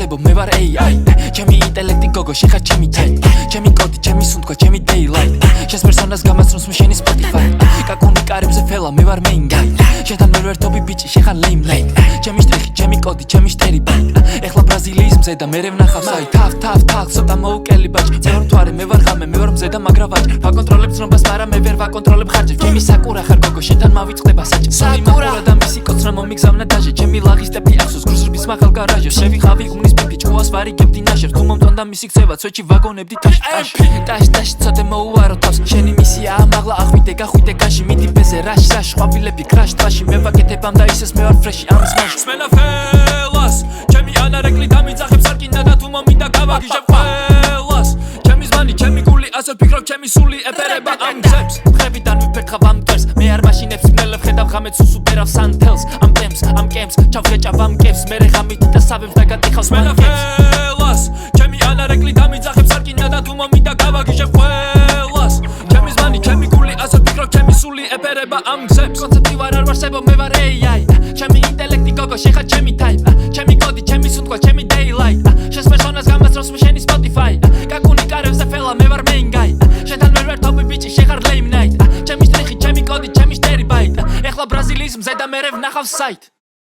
არსებობ მე ვარ AI ჩემი ინტელექტი გოგო შეხარ ჩემი type ჩემი კოდი ჩემი სუნთქვა ჩემი daylight შენს პერსონას გამაცნობს შენი Spotify კაკუნი კარებზე ფელა მე ვარ main guy შენთან ვერ ვერთობი ბიჭი შეხარ lame night ჩემი შტრიხი ჩემი კოდი ჩემი შტერიბაი ეხლა ბრაზილიის მზე და მერე ვნახავს აი თახ ცოტა მოუკელი ბაჭი მე ვარ მთვარე მე ვარ ღამე მე ვარ მზე და მაგრა ვაჭი ვაკონტროლებ ცნობას მაგრამ მე ვერ ვაკონტროლებ ხარჯებს ჩემი საკურა ხარ გოგო შენთან მავიწყდება საჭი საკურა და მისი კოცრა მომიგზავნა დაჟე ჩემი ლაღის ტეპი ახსოვს გრუზრბის მაღალ გარაჟე შევიხავი უნის პიპი ჭკუას ვარიგებდი ნაშერს თუ მომწონდა მისი ქცევა ცვეჩი ვაგონებდი ტაში ცოტა მოუარო თავს შენი მისია ამაღლა ახვიდე გახვიდე განში მიდი ბეზე რაშ ყვავილები კრაშ ტრაში მე ვაკეთებ ამ და ისეს მე ვარ ფრეში ამის მაშ სმენა ფელას ჩემი ანარეკლი დამიძახებს არკინდა და თუ მომინდა გავაგიჟებ ყველას ჩემი ზმანი ჩემი გული ასე ვფიქრობ ჩემი სული ეფერება ამ გზებს ხებიდან ვიფერთხავ ამ დერს მე არ მაშინებს მგელებ ხედავ ღამეც უსუპერავ სანთელს ამ კემს ჩავხეჭავ ამ კებს მე ღამით და სავებს და გატიხავს სმენა ფელას ჩემი ანარეკლი დამიძახებს არკინდა და თუ მომინდა გავაგიჟებ ყველას ჩემი ზმანი ჩემი გული ასე ვფიქრობ ჩემი სული ეფერება ამ გზებს კონცეპტი ვარ არ ვარსებობ მე ვარ AI ჩემი ინტელექტი გოგო შეხარ ჩემი type ჩემი კოდი ჩემი სუნთქვა ჩემი daylight შენს პერსონას გამაცნობს შენი Spotify კაკუნი კარებზე ფელა მე ვარ main guy შენთან ვერ ვერთობი ბიჭი შეხარ lame night ჩემი შტრიხი ჩემი კოდი ჩემი შტერიბაი ეხლა ბრაზილიის მზე და მერე ვნახავს site